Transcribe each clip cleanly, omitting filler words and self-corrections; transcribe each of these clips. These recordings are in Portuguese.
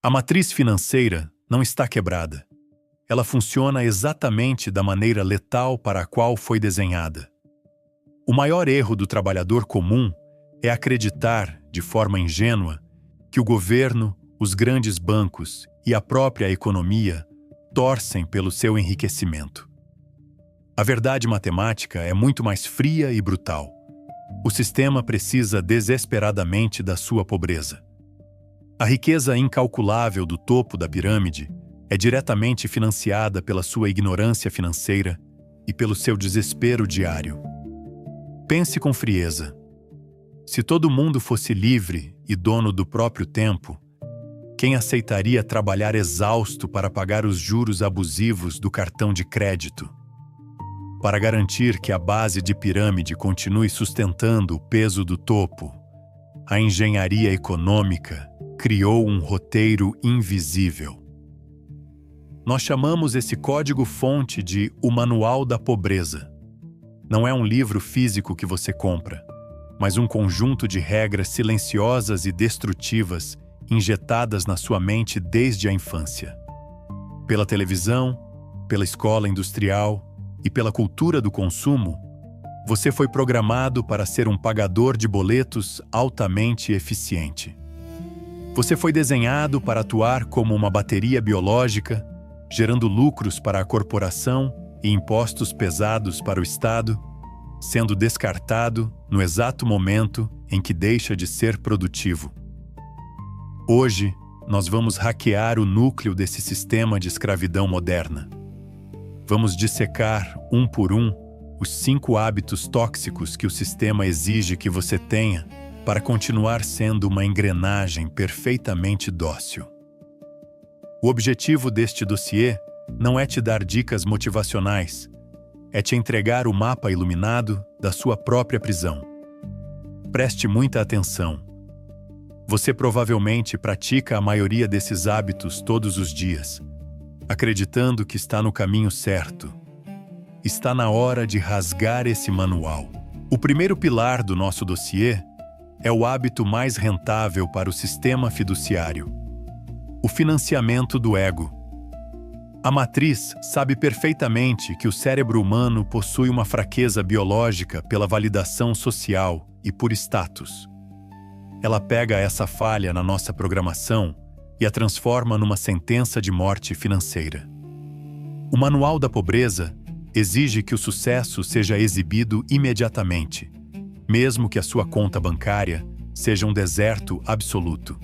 A matriz financeira não está quebrada. Ela funciona exatamente da maneira letal para a qual foi desenhada. O maior erro do trabalhador comum é acreditar, de forma ingênua, que o governo, os grandes bancos e a própria economia torcem pelo seu enriquecimento. A verdade matemática é muito mais fria e brutal. O sistema precisa desesperadamente da sua pobreza. A riqueza incalculável do topo da pirâmide é diretamente financiada pela sua ignorância financeira e pelo seu desespero diário. Pense com frieza. Se todo mundo fosse livre e dono do próprio tempo, quem aceitaria trabalhar exausto para pagar os juros abusivos do cartão de crédito? Para garantir que a base de pirâmide continue sustentando o peso do topo, a engenharia econômica criou um roteiro invisível. Nós chamamos esse código-fonte de O Manual da Pobreza. Não é um livro físico que você compra, mas um conjunto de regras silenciosas e destrutivas injetadas na sua mente desde a infância. Pela televisão, pela escola industrial e pela cultura do consumo, você foi programado para ser um pagador de boletos altamente eficiente. Você foi desenhado para atuar como uma bateria biológica, gerando lucros para a corporação e impostos pesados para o Estado, sendo descartado no exato momento em que deixa de ser produtivo. Hoje, nós vamos hackear o núcleo desse sistema de escravidão moderna. Vamos dissecar, um por um, os 5 hábitos tóxicos que o sistema exige que você tenha para continuar sendo uma engrenagem perfeitamente dócil. O objetivo deste dossiê não é te dar dicas motivacionais, é te entregar o mapa iluminado da sua própria prisão. Preste muita atenção. Você provavelmente pratica a maioria desses hábitos todos os dias, acreditando que está no caminho certo. Está na hora de rasgar esse manual. O primeiro pilar do nosso dossiê é o hábito mais rentável para o sistema fiduciário: o financiamento do ego. A matriz sabe perfeitamente que o cérebro humano possui uma fraqueza biológica pela validação social e por status. Ela pega essa falha na nossa programação e a transforma numa sentença de morte financeira. O Manual da Pobreza exige que o sucesso seja exibido imediatamente, mesmo que a sua conta bancária seja um deserto absoluto.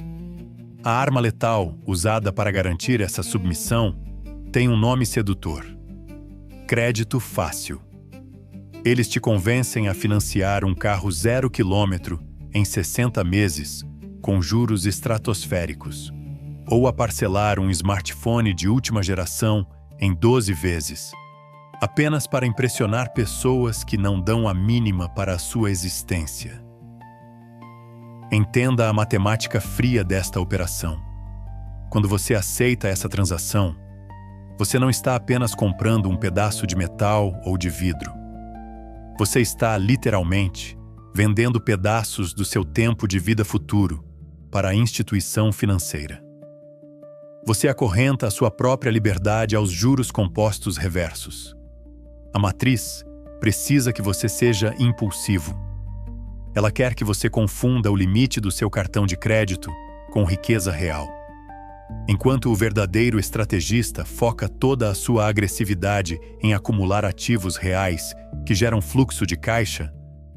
A arma letal usada para garantir essa submissão tem um nome sedutor: crédito fácil. Eles te convencem a financiar um carro 0 km em 60 meses, com juros estratosféricos, ou a parcelar um smartphone de última geração em 12 vezes, apenas para impressionar pessoas que não dão a mínima para a sua existência. Entenda a matemática fria desta operação. Quando você aceita essa transação, você não está apenas comprando um pedaço de metal ou de vidro. Você está, literalmente, vendendo pedaços do seu tempo de vida futuro para a instituição financeira. Você acorrenta a sua própria liberdade aos juros compostos reversos. A matriz precisa que você seja impulsivo. Ela quer que você confunda o limite do seu cartão de crédito com riqueza real. Enquanto o verdadeiro estrategista foca toda a sua agressividade em acumular ativos reais que geram fluxo de caixa,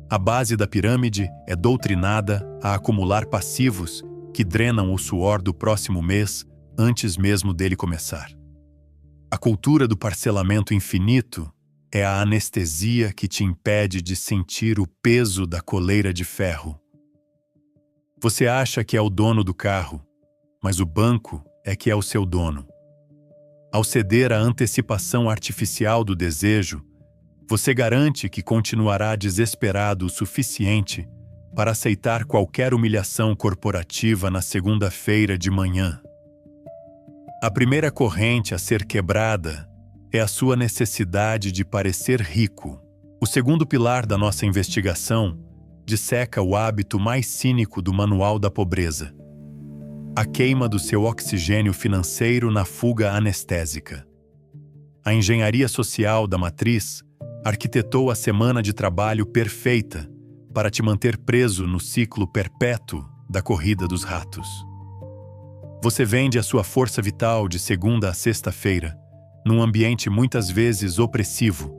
a base da pirâmide é doutrinada a acumular passivos que drenam o suor do próximo mês antes mesmo dele começar. A cultura do parcelamento infinito é a anestesia que te impede de sentir o peso da coleira de ferro. Você acha que é o dono do carro, mas o banco é que é o seu dono. Ao ceder à antecipação artificial do desejo, você garante que continuará desesperado o suficiente para aceitar qualquer humilhação corporativa na segunda-feira de manhã. A primeira corrente a ser quebrada é a sua necessidade de parecer rico. O segundo pilar da nossa investigação disseca o hábito mais cínico do Manual da Pobreza: a queima do seu oxigênio financeiro na fuga anestésica. A engenharia social da matriz arquitetou a semana de trabalho perfeita para te manter preso no ciclo perpétuo da corrida dos ratos. Você vende a sua força vital de segunda a sexta-feira, num ambiente muitas vezes opressivo,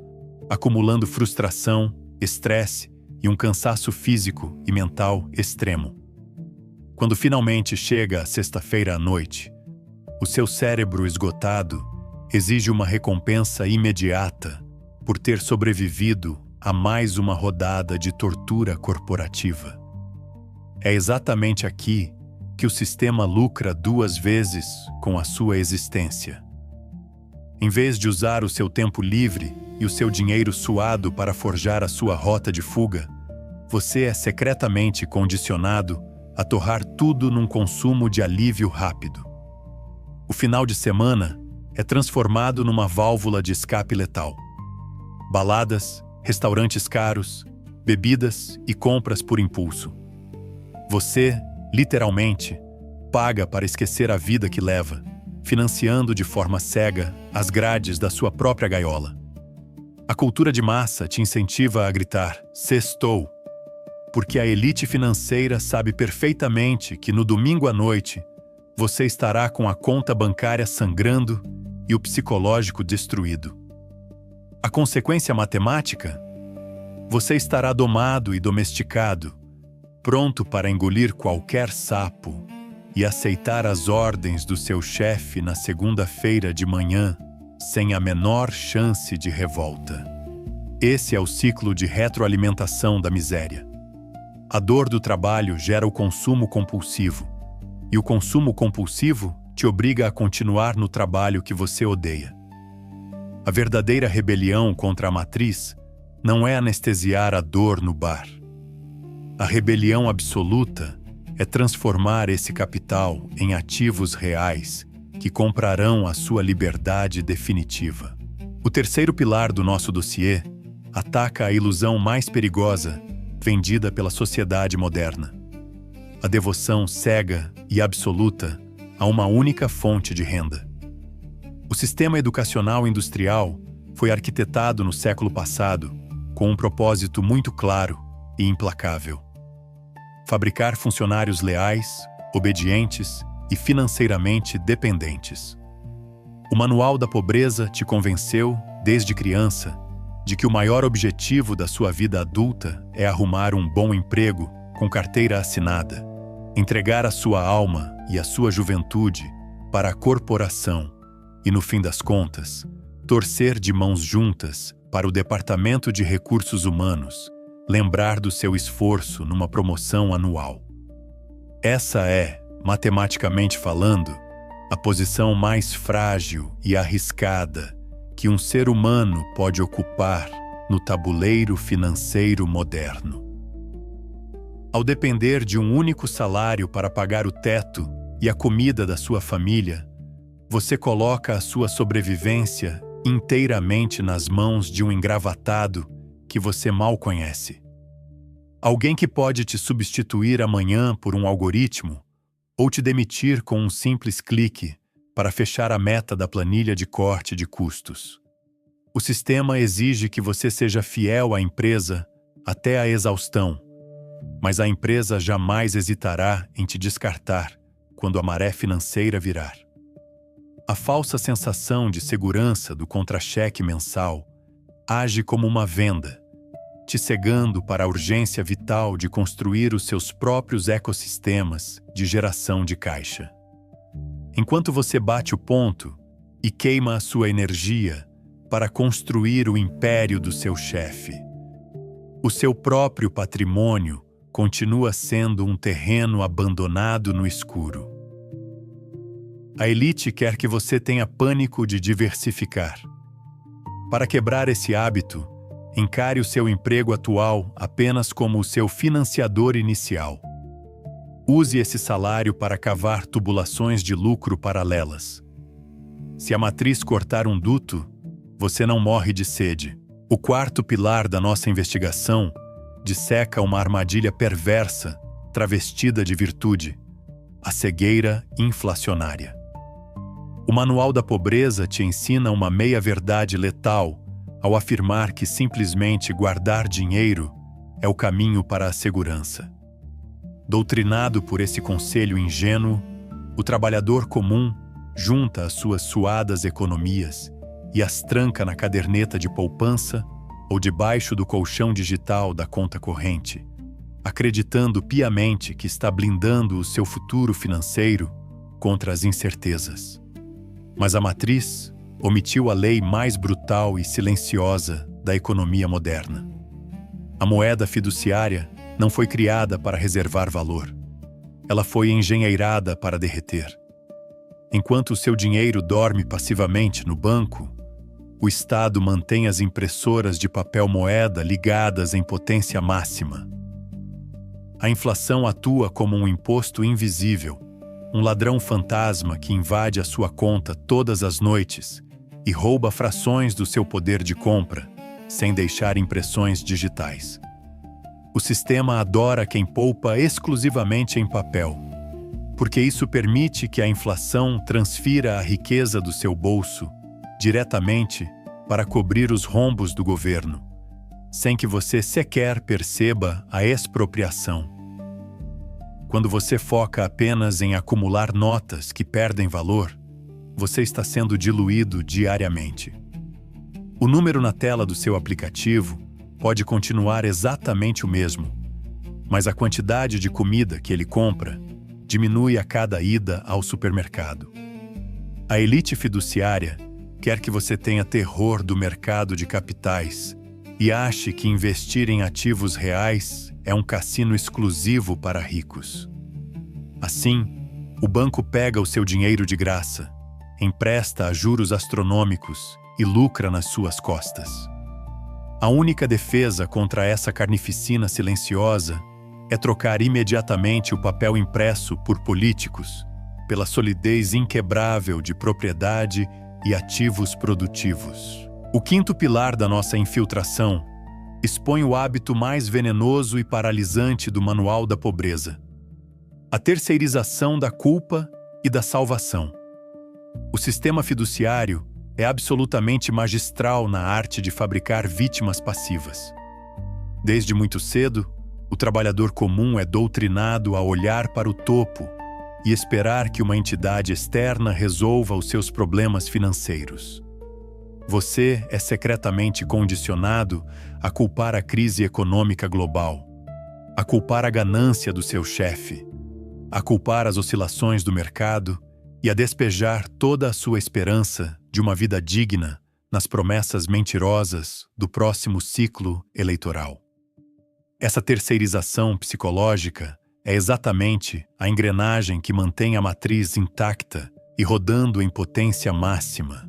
acumulando frustração, estresse e um cansaço físico e mental extremo. Quando finalmente chega a sexta-feira à noite, o seu cérebro esgotado exige uma recompensa imediata por ter sobrevivido a mais uma rodada de tortura corporativa. É exatamente aqui que o sistema lucra 2 vezes com a sua existência. Em vez de usar o seu tempo livre e o seu dinheiro suado para forjar a sua rota de fuga, você é secretamente condicionado a torrar tudo num consumo de alívio rápido. O final de semana é transformado numa válvula de escape letal. Baladas, restaurantes caros, bebidas e compras por impulso. Você, literalmente, paga para esquecer a vida que leva, financiando de forma cega as grades da sua própria gaiola. A cultura de massa te incentiva a gritar "sextou", porque a elite financeira sabe perfeitamente que no domingo à noite você estará com a conta bancária sangrando e o psicológico destruído. A consequência matemática? Você estará domado e domesticado, pronto para engolir qualquer sapo e aceitar as ordens do seu chefe na segunda-feira de manhã, sem a menor chance de revolta. Esse é o ciclo de retroalimentação da miséria. A dor do trabalho gera o consumo compulsivo, e o consumo compulsivo te obriga a continuar no trabalho que você odeia. A verdadeira rebelião contra a matriz não é anestesiar a dor no bar. A rebelião absoluta é transformar esse capital em ativos reais que comprarão a sua liberdade definitiva. O terceiro pilar do nosso dossiê ataca a ilusão mais perigosa vendida pela sociedade moderna: a devoção cega e absoluta a uma única fonte de renda. O sistema educacional industrial foi arquitetado no século passado com um propósito muito claro e implacável: fabricar funcionários leais, obedientes e financeiramente dependentes. O Manual da Pobreza te convenceu, desde criança, de que o maior objetivo da sua vida adulta é arrumar um bom emprego com carteira assinada, entregar a sua alma e a sua juventude para a corporação e, no fim das contas, torcer de mãos juntas para o Departamento de Recursos Humanos lembrar do seu esforço numa promoção anual. Essa é, matematicamente falando, a posição mais frágil e arriscada que um ser humano pode ocupar no tabuleiro financeiro moderno. Ao depender de um único salário para pagar o teto e a comida da sua família, você coloca a sua sobrevivência inteiramente nas mãos de um engravatado que você mal conhece. Alguém que pode te substituir amanhã por um algoritmo ou te demitir com um simples clique para fechar a meta da planilha de corte de custos. O sistema exige que você seja fiel à empresa até a exaustão, mas a empresa jamais hesitará em te descartar quando a maré financeira virar. A falsa sensação de segurança do contra-cheque mensal age como uma venda, te cegando para a urgência vital de construir os seus próprios ecossistemas de geração de caixa. Enquanto você bate o ponto e queima a sua energia para construir o império do seu chefe, o seu próprio patrimônio continua sendo um terreno abandonado no escuro. A elite quer que você tenha pânico de diversificar. Para quebrar esse hábito, encare o seu emprego atual apenas como o seu financiador inicial. Use esse salário para cavar tubulações de lucro paralelas. Se a matriz cortar um duto, você não morre de sede. O quarto pilar da nossa investigação disseca uma armadilha perversa, travestida de virtude: a cegueira inflacionária. O Manual da Pobreza te ensina uma meia-verdade letal ao afirmar que simplesmente guardar dinheiro é o caminho para a segurança. Doutrinado por esse conselho ingênuo, o trabalhador comum junta as suas suadas economias e as tranca na caderneta de poupança ou debaixo do colchão digital da conta corrente, acreditando piamente que está blindando o seu futuro financeiro contra as incertezas. Mas a matriz omitiu a lei mais brutal e silenciosa da economia moderna. A moeda fiduciária não foi criada para reservar valor. Ela foi engenheirada para derreter. Enquanto o seu dinheiro dorme passivamente no banco, o Estado mantém as impressoras de papel moeda ligadas em potência máxima. A inflação atua como um imposto invisível, um ladrão fantasma que invade a sua conta todas as noites e rouba frações do seu poder de compra, sem deixar impressões digitais. O sistema adora quem poupa exclusivamente em papel, porque isso permite que a inflação transfira a riqueza do seu bolso diretamente para cobrir os rombos do governo, sem que você sequer perceba a expropriação. Quando você foca apenas em acumular notas que perdem valor, você está sendo diluído diariamente. O número na tela do seu aplicativo pode continuar exatamente o mesmo, mas a quantidade de comida que ele compra diminui a cada ida ao supermercado. A elite fiduciária quer que você tenha terror do mercado de capitais e ache que investir em ativos reais é um cassino exclusivo para ricos. Assim, o banco pega o seu dinheiro de graça, empresta a juros astronômicos e lucra nas suas costas. A única defesa contra essa carnificina silenciosa é trocar imediatamente o papel impresso por políticos pela solidez inquebrável de propriedade e ativos produtivos. O quinto pilar da nossa infiltração expõe o hábito mais venenoso e paralisante do Manual da Pobreza: a terceirização da culpa e da salvação. O sistema fiduciário é absolutamente magistral na arte de fabricar vítimas passivas. Desde muito cedo, o trabalhador comum é doutrinado a olhar para o topo e esperar que uma entidade externa resolva os seus problemas financeiros. Você é secretamente condicionado a culpar a crise econômica global, a culpar a ganância do seu chefe, a culpar as oscilações do mercado e a despejar toda a sua esperança de uma vida digna nas promessas mentirosas do próximo ciclo eleitoral. Essa terceirização psicológica é exatamente a engrenagem que mantém a matriz intacta e rodando em potência máxima.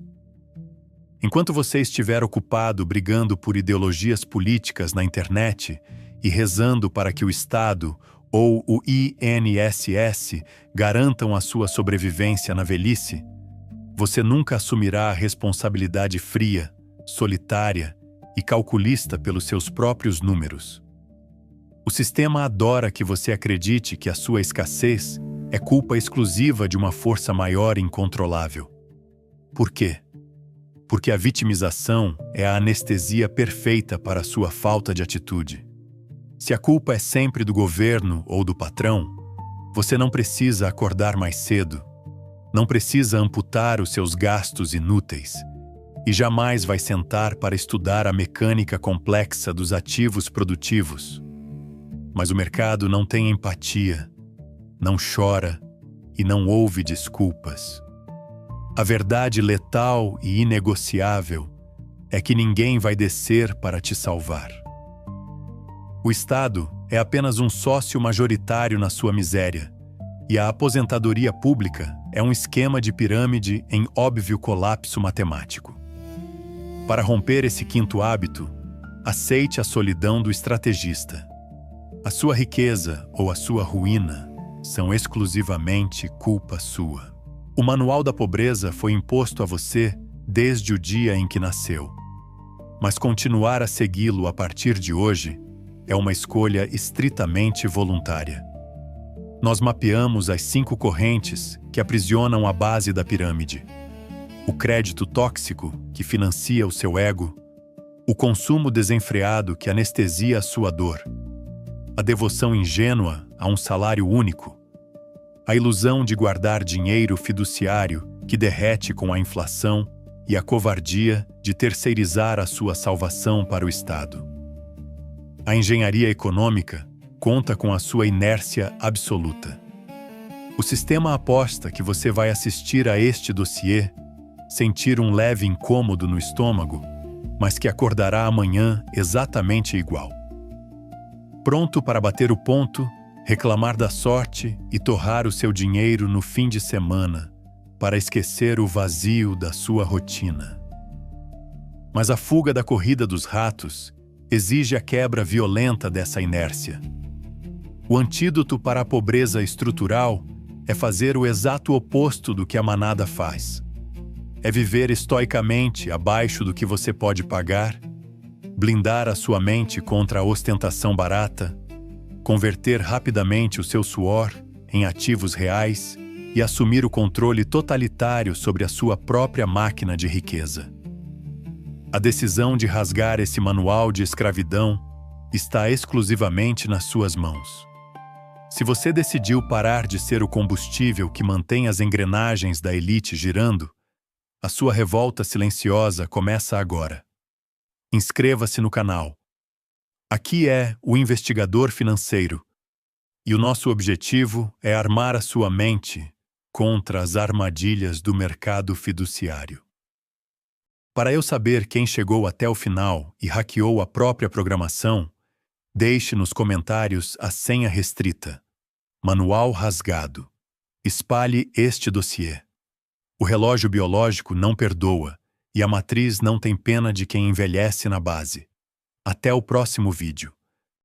Enquanto você estiver ocupado brigando por ideologias políticas na internet e rezando para que o Estado ou o INSS garantam a sua sobrevivência na velhice, você nunca assumirá a responsabilidade fria, solitária e calculista pelos seus próprios números. O sistema adora que você acredite que a sua escassez é culpa exclusiva de uma força maior e incontrolável. Por quê? Porque a vitimização é a anestesia perfeita para a sua falta de atitude. Se a culpa é sempre do governo ou do patrão, você não precisa acordar mais cedo, não precisa amputar os seus gastos inúteis e jamais vai sentar para estudar a mecânica complexa dos ativos produtivos. Mas o mercado não tem empatia, não chora e não ouve desculpas. A verdade letal e inegociável é que ninguém vai descer para te salvar. O Estado é apenas um sócio majoritário na sua miséria, e a aposentadoria pública é um esquema de pirâmide em óbvio colapso matemático. Para romper esse quinto hábito, aceite a solidão do estrategista. A sua riqueza ou a sua ruína são exclusivamente culpa sua. O Manual da Pobreza foi imposto a você desde o dia em que nasceu. Mas continuar a segui-lo a partir de hoje é uma escolha estritamente voluntária. Nós mapeamos as 5 correntes que aprisionam a base da pirâmide: o crédito tóxico, que financia o seu ego; o consumo desenfreado, que anestesia a sua dor; a devoção ingênua a um salário único; a ilusão de guardar dinheiro fiduciário, que derrete com a inflação; e a covardia de terceirizar a sua salvação para o Estado. A engenharia econômica conta com a sua inércia absoluta. O sistema aposta que você vai assistir a este dossiê, sentir um leve incômodo no estômago, mas que acordará amanhã exatamente igual. Pronto para bater o ponto, reclamar da sorte e torrar o seu dinheiro no fim de semana, para esquecer o vazio da sua rotina. Mas a fuga da corrida dos ratos exige a quebra violenta dessa inércia. O antídoto para a pobreza estrutural é fazer o exato oposto do que a manada faz. É viver estoicamente abaixo do que você pode pagar, blindar a sua mente contra a ostentação barata, converter rapidamente o seu suor em ativos reais e assumir o controle totalitário sobre a sua própria máquina de riqueza. A decisão de rasgar esse manual de escravidão está exclusivamente nas suas mãos. Se você decidiu parar de ser o combustível que mantém as engrenagens da elite girando, a sua revolta silenciosa começa agora. Inscreva-se no canal. Aqui é o Investigador Financeiro, e o nosso objetivo é armar a sua mente contra as armadilhas do mercado fiduciário. Para eu saber quem chegou até o final e hackeou a própria programação, deixe nos comentários a senha restrita. Manual rasgado. Espalhe este dossiê. O relógio biológico não perdoa e a matriz não tem pena de quem envelhece na base. Até o próximo vídeo.